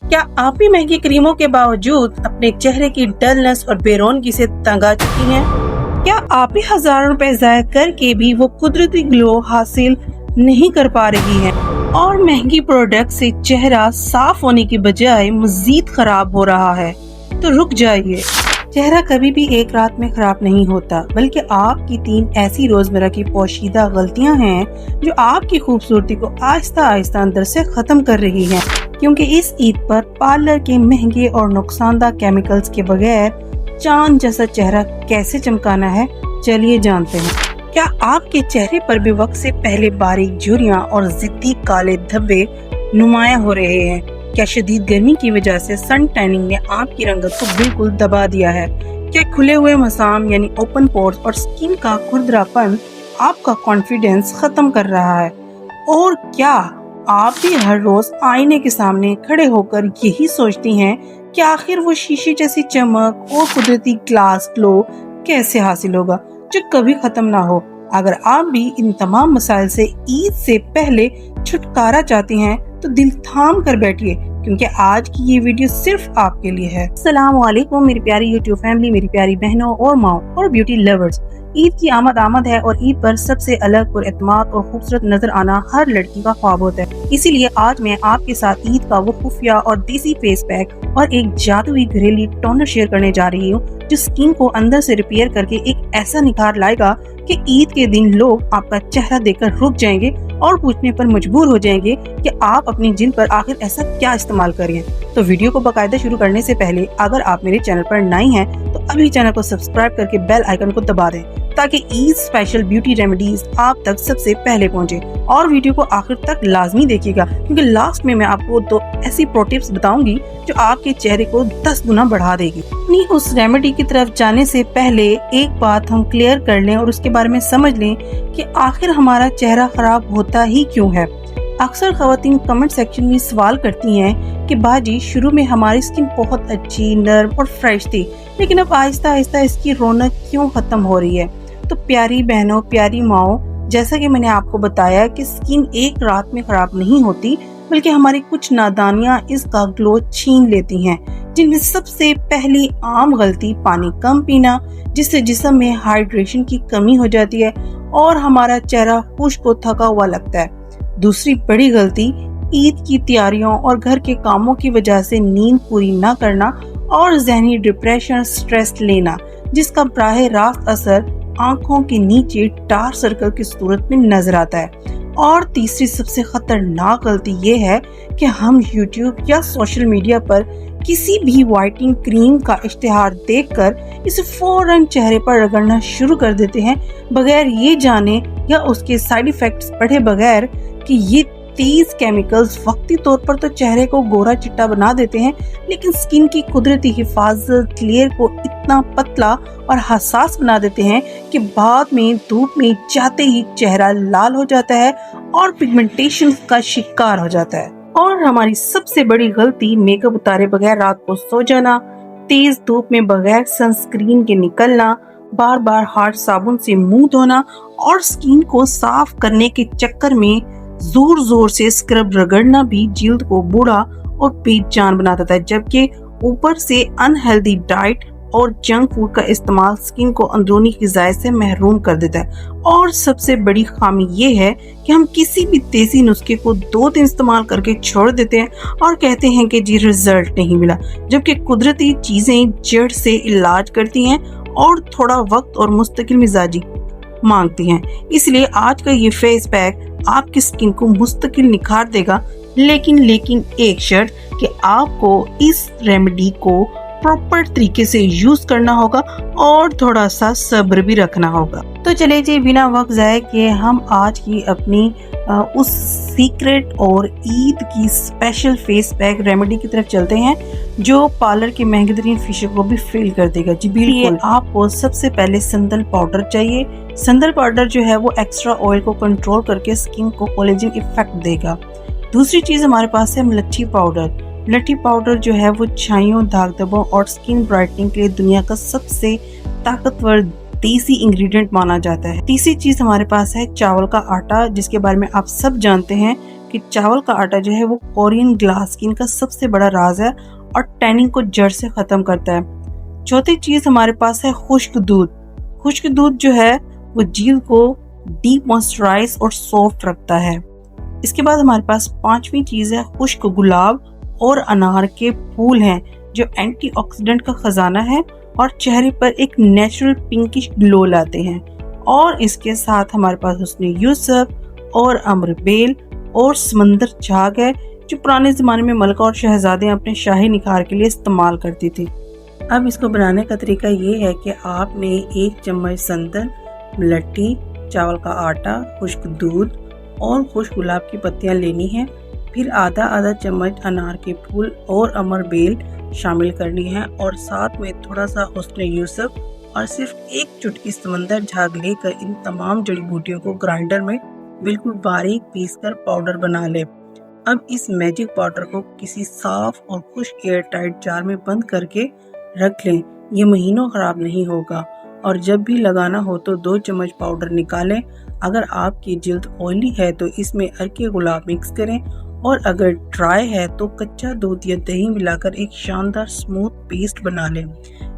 क्या आप भी महंगी क्रीमों के बावजूद अपने चेहरे की डलनेस और बेरौनगी से तंग आ चुकी हैं? क्या आप भी हजारों रुपए ज़ाया करके भी वो कुदरती ग्लो हासिल नहीं कर पा रही हैं और महंगी प्रोडक्ट से चेहरा साफ होने की बजाय मजीद खराब हो रहा है? तो रुक जाइए। चेहरा कभी भी एक रात में खराब नहीं होता, बल्कि आपकी 3 ऐसी रोजमर्रा की पोशीदा गलतियां हैं जो आपकी खूबसूरती को आहिस्ता आहिस्ता अंदर से खत्म कर रही हैं। क्योंकि इस ईद पर पार्लर के महंगे और नुकसानदा केमिकल्स के बगैर चांद जैसा चेहरा कैसे चमकाना है, चलिए जानते हैं। क्या आपके चेहरे पर भी वक्त से पहले बारीक झुर्रियां और जिद्दी काले धब्बे नुमाया हो रहे हैं? क्या शदीद गर्मी की वजह से सन टैनिंग ने आपकी रंगत को बिल्कुल दबा दिया है? क्या खुले हुए मसाम यानी ओपन पोर्स और स्किन का खुरदरापन आपका कॉन्फिडेंस खत्म कर रहा है? और क्या आप भी हर रोज आईने के सामने खड़े होकर यही सोचती हैं कि आखिर वो शीशे जैसी चमक और कुदरती ग्लास ग्लो कैसे हासिल होगा जो कभी खत्म ना हो? अगर आप भी इन तमाम मसाइल से ईद से पहले छुटकारा चाहती हैं तो दिल थाम कर बैठिए, क्योंकि आज की ये वीडियो सिर्फ आपके लिए है। अस्सलाम वालेकुम मेरी प्यारी यूट्यूब फैमिली, मेरी प्यारी बहनों और माओ और ब्यूटी लवर्स। ईद की आमद है और ईद पर सबसे अलग और एतमाद और खूबसूरत नजर आना हर लड़की का ख्वाब होता है। इसीलिए आज मैं आपके साथ ईद का वो खुफिया और देसी फेस पैक और एक जादुई घरेलू टोनर शेयर करने जा रही हूँ जो स्किन को अंदर से रिपेयर करके एक ऐसा निखार लाएगा कि ईद के दिन लोग आपका चेहरा देखकर रुक जाएंगे और पूछने पर मजबूर हो जाएंगे कि आप अपनी जिल्द पर आखिर ऐसा क्या इस्तेमाल कर रही हैं। तो वीडियो को बाकायदा शुरू करने से पहले अगर आप मेरे चैनल पर नए हैं तो अभी चैनल को सब्सक्राइब करके बेल आइकन को दबा दें ताकि ईद स्पेशल ब्यूटी रेमेडीज आप तक सबसे पहले पहुंचे। और वीडियो को आखिर तक लाजमी देखिएगा, क्योंकि लास्ट में मैं आपको 2 ऐसी प्रो टिप्स बताऊंगी जो आपके चेहरे को 10 गुना बढ़ा देगी। अपनी उस रेमेडी की तरफ जाने से पहले एक बात हम क्लियर कर लें और उसके बारे में समझ लें कि आखिर हमारा चेहरा खराब होता ही क्यों है। अक्सर खवातीन कमेंट सेक्शन में सवाल करती हैं कि बाजी शुरू में हमारी स्किन बहुत अच्छी, नर्म और फ्रेश थी, लेकिन अब आहिस्ता आहिस्ता इसकी रौनक क्यों खत्म हो रही है? तो प्यारी बहनों, प्यारी माओ, जैसा कि मैंने आपको बताया कि स्किन एक रात में खराब नहीं होती, बल्कि हमारी कुछ नादानियां इसका ग्लो छीन लेती हैं, जिनमें सबसे पहली आम गलती पानी कम पीना, जिससे जिस्म में हाइड्रेशन की कमी हो जाती है और हमारा चेहरा खुश्क और थका हुआ लगता है। दूसरी बड़ी गलती ईद की तैयारियों और घर के कामों की वजह से नींद पूरी न करना और ज़हनी डिप्रेशन, स्ट्रेस लेना, जिसका बराह रास्त असर आंखों के नीचे डार्क सर्कल की सूरत में नजर आता है। और तीसरी सबसे खतरनाक गलती ये है कि हम YouTube या सोशल मीडिया पर किसी भी व्हाइटनिंग क्रीम का इश्तिहार देखकर इसे फौरन चेहरे पर रगड़ना शुरू कर देते हैं, बगैर ये जाने या उसके साइड इफेक्ट्स पढ़े बगैर कि ये तेज केमिकल्स वक्ती तौर पर तो चेहरे को गोरा चिट्टा बना देते हैं, लेकिन स्किन की कुदरती हिफाजत लेयर को इतना पतला और हसास बना देते हैं कि बाद में धूप में जाते ही चेहरा लाल हो जाता है और पिगमेंटेशन का शिकार हो जाता है। और हमारी सबसे बड़ी गलती मेकअप उतारे बगैर रात को सो जाना, तेज धूप में बगैर सनस्क्रीन के निकलना, बार बार हार्ड साबुन से मुंह धोना और स्किन को साफ करने के चक्कर में जोर जोर से स्क्रब रगड़ना भी जिल्द को बूढ़ा और बेजान बना देता है, जबकि ऊपर से अनहेल्दी डाइट और जंक फूड का इस्तेमाल स्किन को अंदरूनी ग़िज़ा से महरूम कर देता है। और सबसे बड़ी खामी ये है कि हम किसी भी देसी नुस्खे को 2 दिन इस्तेमाल करके छोड़ देते हैं और कहते हैं कि जी रिजल्ट नहीं मिला, जबकि कुदरती चीजें जड़ से इलाज करती हैं और थोड़ा वक्त और मुस्तकिल मिजाजी मांगती हैं। इसलिए आज का ये फेस पैक आपकी स्किन को मुस्तकिल निखार देगा, लेकिन एक शर्त कि आपको इस रेमेडी को प्रॉपर तरीके से यूज करना होगा और थोड़ा सा सब्र भी रखना होगा। तो चले जी, बिना वक्त ज़ाया किए हम आज की अपनी उस सीक्रेट और ईद की स्पेशल फेस पैक रेमेडी की तरफ चलते हैं जो पार्लर के महंगे तरीन फिशर को भी फेल कर देगा। जी बिल्कुल, आपको सबसे पहले संदल पाउडर चाहिए। संदल पाउडर जो है वो एक्स्ट्रा ऑयल को कंट्रोल करके स्किन को कोलेजन इफेक्ट देगा। दूसरी चीज हमारे पास है मलट्ठी पाउडर। मलट्ठी पाउडर जो है वो छाइयों, दाग धब्बों और स्किन ब्राइटनिंग के लिए दुनिया का सबसे ताकतवर देसी इंग्रेडिएंट माना जाता है। तीसरी चीज हमारे पास है चावल का आटा, जिसके बारे में आप सब जानते हैं कि चावल का आटा जो है वो कोरियन ग्लास स्किन का सबसे बड़ा राज है और टैनिंग को जड़ से खत्म करता है। चौथी चीज हमारे पास है खुश्क दूध। खुश्क दूध जो है वो जल्द को डीप मॉइस्चराइज और सॉफ्ट रखता है। इसके बाद हमारे पास पांचवी चीज है खुश्क गुलाब और अनार के फूल हैं जो एंटीऑक्सीडेंट का खजाना है और चेहरे पर एक नेचुरल पिंकिश ग्लो लाते हैं। और इसके साथ हमारे पास हुस्न यूसुफ और अम्र बेल और समंदर झाग है जो पुराने ज़माने में मलका और शहजादे अपने शाही निखार के लिए इस्तेमाल करती थी। अब इसको बनाने का तरीका ये है कि आपने 1 चम्मच संदन, मलट्टी, चावल का आटा, खुश्क दूध और खुश्क गुलाब की पत्तियां लेनी है। फिर आधा आधा चम्मच अनार के फूल और अमर बेल शामिल करनी है और साथ में थोड़ा सा हुस्न यूसुफ और सिर्फ 1 चुटकी समंदर झाग लेकर इन तमाम जड़ी बूटियों को ग्राइंडर में बिल्कुल बारीक पीसकर पाउडर बना ले। अब इस मैजिक पाउडर को किसी साफ और खुश्क एयर टाइट जार में बंद करके रख लें। ये महीनों खराब नहीं होगा और जब भी लगाना हो तो 2 चम्मच पाउडर निकालें। अगर आपकी जिल्द ऑयली है तो इसमें अर्के गुलाब मिक्स करें और अगर ड्राई है तो कच्चा दूध या दही मिलाकर एक शानदार स्मूथ पेस्ट बना लें।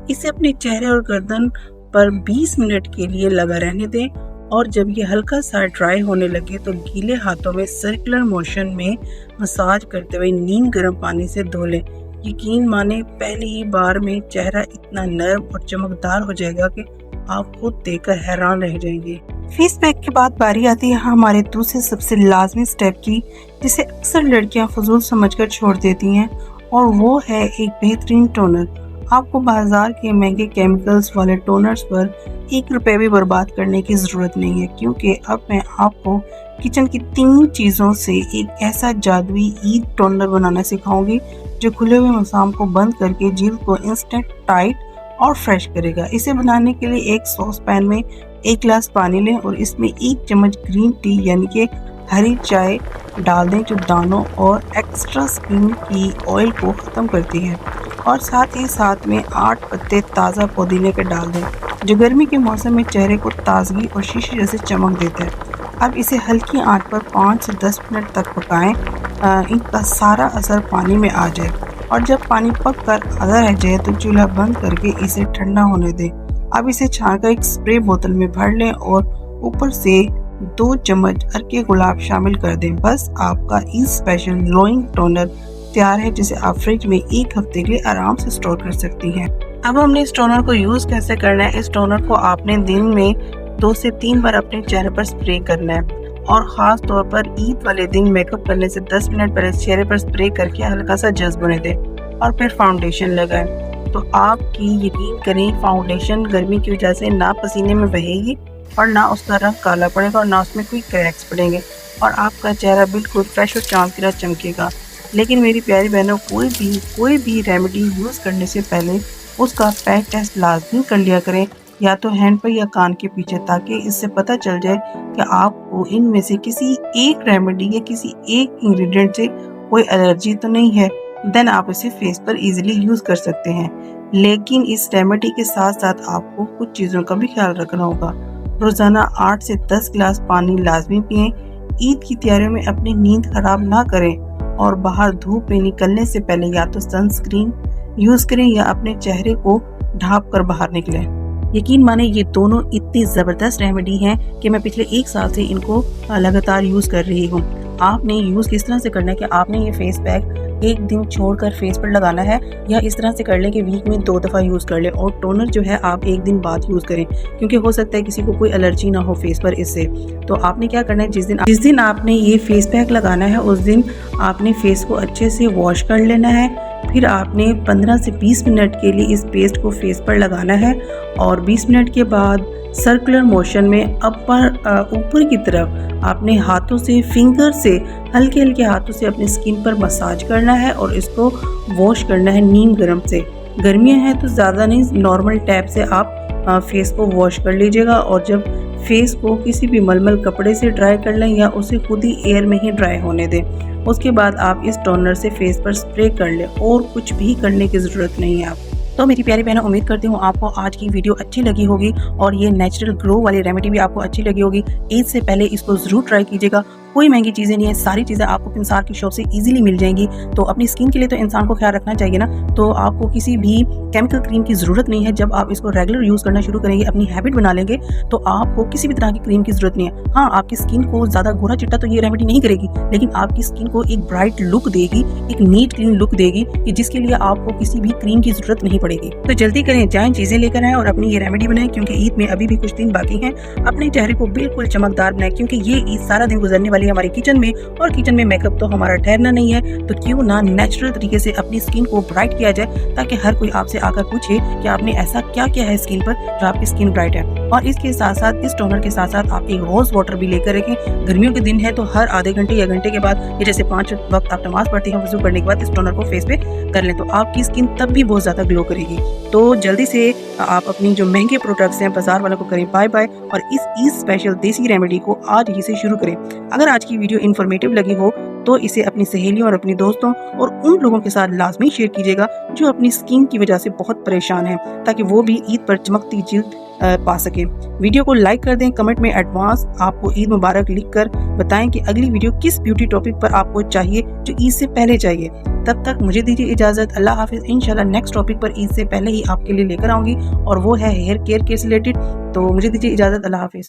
इसे अपने चेहरे और गर्दन पर 20 मिनट के लिए लगा रहने दें और जब ये हल्का सा ड्राई होने लगे तो गीले हाथों में सर्कुलर मोशन में मसाज करते हुए नीम गर्म पानी से धो लें। यकीन माने पहली ही बार में चेहरा इतना नर्म और चमकदार हो जाएगा कि आप खुद देखकर हैरान रह जाएंगे। फेस पैक के बाद बारी आती है हमारे दूसरे सबसे लाजमी स्टेप की, जिसे अक्सर लड़कियां फजूल समझकर छोड़ देती हैं, और वो है एक बेहतरीन टोनर। आपको बाजार के महंगे केमिकल्स वाले टोनर्स पर 1 रुपए भी बर्बाद करने की ज़रूरत नहीं है, क्योंकि अब मैं आपको किचन की 3 चीज़ों से एक ऐसा जादुई ईद टोनर बनाना सिखाऊंगी जो खुले हुए मसाम को बंद करके जिल्द को इंस्टेंट टाइट और फ्रेश करेगा। इसे बनाने के लिए एक सॉस पैन में 1 गिलास पानी लें और इसमें 1 चम्मच ग्रीन टी यानी कि हरी चाय डाल दें जो दानों और एक्स्ट्रा स्किन की ऑयल को ख़त्म करती है, और साथ ही साथ में 8 पत्ते ताज़ा पुदीने के डाल दें जो गर्मी के मौसम में चेहरे को ताजगी और शीशे जैसे चमक देता है। अब इसे हल्की आंच पर 5 से 10 मिनट तक पकाएं। इनका सारा असर पानी में आ जाए और जब पानी पक कर आधा रह जाए तो चूल्हा बंद करके इसे ठंडा होने दें। अब इसे छानकर एक स्प्रे बोतल में भर लें और ऊपर से 2 चम्मच अर्के गुलाब शामिल कर दें। बस आपका ईद स्पेशल ग्लोइंग टोनर तैयार है, जिसे आप फ्रिज में 1 हफ्ते के लिए आराम से स्टोर कर सकती हैं। अब हमने इस टोनर को यूज कैसे करना है। इस टोनर को आपने दिन में 2 से 3 बार अपने चेहरे पर स्प्रे करना है और ख़ास तौर पर ईद वाले दिन मेकअप करने से 10 मिनट पहले चेहरे पर स्प्रे करके हल्का सा जज्ब होने दें और फिर फाउंडेशन लगाएं। तो आपकी यकीन करें फाउंडेशन गर्मी की वजह से ना पसीने में बहेगी और ना उसका रंग काला पड़ेगा और ना उसमें कोई क्रैक्स पड़ेंगे और आपका चेहरा बिल्कुल फ्रेश और चांद की तरह चमकेगा। लेकिन मेरी प्यारी बहनों, कोई भी रेमेडी यूज़ करने से पहले उसका पैक टेस्ट लाजमी कर लिया करें, या तो हैंड पर या कान के पीछे, ताकि इससे पता चल जाए कि आपको इनमें से किसी एक रेमेडी या किसी एक इंग्रेडिएंट से कोई एलर्जी तो नहीं है। देन आप इसे फेस पर इजीली यूज़ कर सकते हैं। लेकिन इस रेमेडी के साथ साथ आपको कुछ चीज़ों का भी ख्याल रखना होगा। रोज़ाना 8 से 10 गिलास पानी लाजमी पिएं। ईद की तैयारियों में अपनी नींद खराब ना करें और बाहर धूप में निकलने से पहले या तो सनस्क्रीन यूज़ करें या अपने चेहरे को ढाँप कर बाहर निकलें। यकीन माने ये दोनों इतनी ज़बरदस्त रेमेडी हैं कि मैं पिछले 1 साल से इनको लगातार यूज़ कर रही हूँ। आपने यूज़ किस तरह से करना है कि आपने ये फेस पैक एक दिन छोड़कर फेस पर लगाना है, या इस तरह से कर लें कि वीक में 2 दफ़ा यूज़ कर लें, और टोनर जो है आप 1 दिन बाद यूज़ करें, क्योंकि हो सकता है किसी को कोई एलर्जी ना हो फेस पर इससे। तो आपने क्या करना है, जिस दिन आपने ये फेस पैक लगाना है उस दिन आपने फेस को अच्छे से वॉश कर लेना है। फिर आपने 15 से 20 मिनट के लिए इस पेस्ट को फेस पर लगाना है और 20 मिनट के बाद सर्कुलर मोशन में ऊपर की तरफ आपने हाथों से, फिंगर से, हल्के हल्के हाथों से अपनी स्किन पर मसाज करना है और इसको वॉश करना है नीम गर्म से। गर्मियाँ हैं तो ज़्यादा नहीं, नॉर्मल टैप से आप फेस को वॉश कर लीजिएगा और जब फेस को किसी भी मलमल कपड़े से ड्राई कर लें या उसे खुद ही एयर में ही ड्राई होने दें। उसके बाद आप इस टोनर से फेस पर स्प्रे कर लें और कुछ भी करने की ज़रूरत नहीं है आप। तो मेरी प्यारी बहनों, उम्मीद करती हूँ आपको आज की वीडियो अच्छी लगी होगी और ये नेचुरल ग्लो वाली रेमेडी भी आपको अच्छी लगी होगी। ईद से पहले इसको ज़रूर ट्राई कीजिएगा कोई महंगी चीज़ें नहीं है, सारी चीज़ें आपको किंसार की शॉप से इजीली मिल जाएंगी। तो अपनी स्किन के लिए तो इंसान को ख्याल रखना चाहिए ना, तो आपको किसी भी केमिकल क्रीम की ज़रूरत नहीं है। जब आप इसको रेगुलर यूज़ करना शुरू करेंगे, अपनी हैबिट बना लेंगे, तो आपको किसी भी तरह की क्रीम की ज़रूरत नहीं है। हाँ, आपकी स्किन को ज़्यादा गोरा चिट्टा तो ये रेमेडी नहीं करेगी, लेकिन आपकी स्किन को एक ब्राइट लुक देगी, एक नीट क्लीन लुक देगी, कि जिसके लिए आपको किसी भी क्रीम की ज़रूरत नहीं पड़ेगी। तो जल्दी करें, जाएँ चीज़ें लेकर आएँ और अपनी ये रेमेडी बनाएं, क्योंकि ईद में अभी भी कुछ दिन बाकी हैं। अपने चेहरे को बिल्कुल चमकदार बनाएं, क्योंकि ये ईद सारा दिन गुजरने वाली है हमारे किचन में, और किचन में मेकअप तो हमारा ठहरना नहीं है। तो क्यों ना नेचुरल तरीके से अपनी स्किन को ब्राइट किया जाए, ताकि हर कोई आपसे आकर पूछे कि आपने ऐसा क्या किया है स्किन पर जो आपकी स्किन ब्राइट है। और इसके साथ साथ, इस टोनर के साथ साथ आप एक रोज वाटर भी लेकर रखें। गर्मियों के दिन है तो हर आधे घंटे या घंटे के बाद, ये जैसे 5 वक्त आप नमाज पढ़ते हैं, वजू करने के बाद इस टोनर को फेस पे कर लें, तो आपकी स्किन तब भी बहुत ज्यादा ग्लो करेगी। तो जल्दी से आप अपनी जो महंगे प्रोडक्ट्स हैं बाजार वालों को करें बाय बाय, और इस ईद स्पेशल देसी रेमेडी को आज ही से शुरू करें। अगर आज की वीडियो इन्फॉर्मेटिव लगी हो तो इसे अपनी सहेलियों और अपनी दोस्तों और उन लोगों के साथ लाजमी शेयर कीजिएगा जो अपनी स्किन की वजह से बहुत परेशान हैं, ताकि वो भी ईद पर चमकती जिल्द पा सके। वीडियो को लाइक कर दें, कमेंट में एडवांस आपको ईद मुबारक लिखकर बताएं कि अगली वीडियो किस ब्यूटी टॉपिक पर आपको चाहिए, जो ईद से पहले चाहिए। तब तक मुझे दीजिए इजाजत, अल्लाह हाफिज। इंशाल्लाह नेक्स्ट टॉपिक पर ईद से पहले ही आपके लिए लेकर आऊंगी, और वो है हेयर केयर के रिलेटेड। तो मुझे दीजिए इजाजत, अल्लाह हाफिज।